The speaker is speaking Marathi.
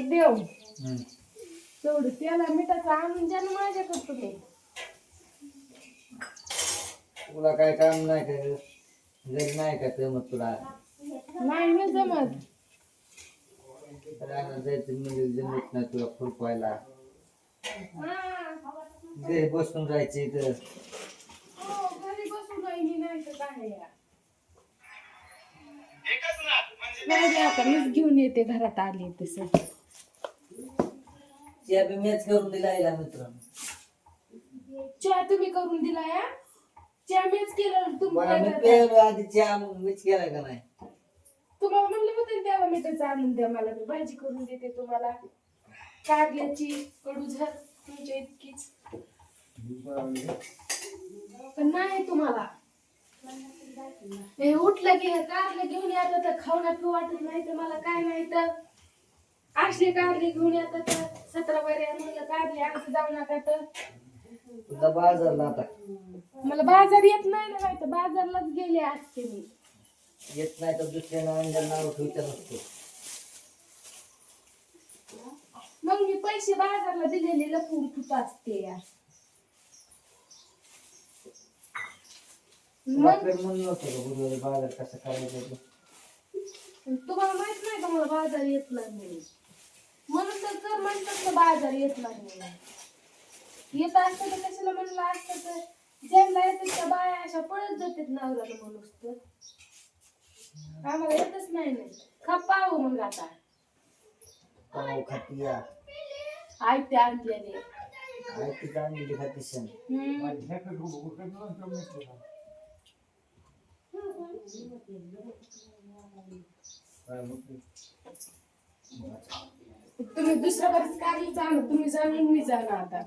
देव तेवढं त्याला मिठाचं आणून द्या ना माझ्याकडे तुम्ही. तुला काय काम नाही का घरी नाही का ते मग तुला नाही ना जमत. रानात जायचं म्हणजे जमत नाही तुला खुरपायला. घरी बसून राहायचं इथं. हो घरी बसून राहिली नाही तर काय यार. नाही रे, आता मीच घेऊन येते घरात आली तसं. चहा बी मीच करून दिला हिला मित्रांनो. चहा तुम्ही करून दिला या? चहा मीच केलं मला तुम्हाला. मी प्यायलो आधी चहा मग मीच केलाय का नाही. तुम्हाला म्हणलं होतं त्याला मिठाचं आणून द्या मला, मी भाजी करून देते तुम्हाला. कारल्याची कडूझर तुमच्या इतकीच पण नाही तुम्हाला. हे उठलं की हे कारले घेऊन येतात तर खावण्यात वाटत नाही तर मला काय नाही तर असे कारले घेऊन येतात तर 17 बऱ्या म्हणलं कारले आज जाऊ नका तर. तुझा बाजारला आता मला बाजार येत नाही ना, नाही तर बाजारलाच गेले असते मी. येत नाही तर दुसऱ्याला अंड्याला नाव ठेवता नसतो. मग मी पैसे बाजारला दिलेले लपून कुठं असते यार. मग म्हणून नव्हतं का बुधवारी बाजार कसा करायचा ते. तुम्हाला माहित नाही का मला बाजार येत नाही म्हणून तर कर म्हणतात ना बाजार येत नाही. येत असतं तर कशाला म्हणलं असतं तर ज्यांना येतात त्या बाया अशा पळत जातात नवऱ्याला माणूस तर. आम्हाला येतच नाही ना. खपाव मग आता पाव खातिया आयते आणल्याने. आई ती आणलेली खाती सण. तुम्ही दुसऱ्या बरेच कार्य जाणं तुम्ही जाणून मी जाणं आता.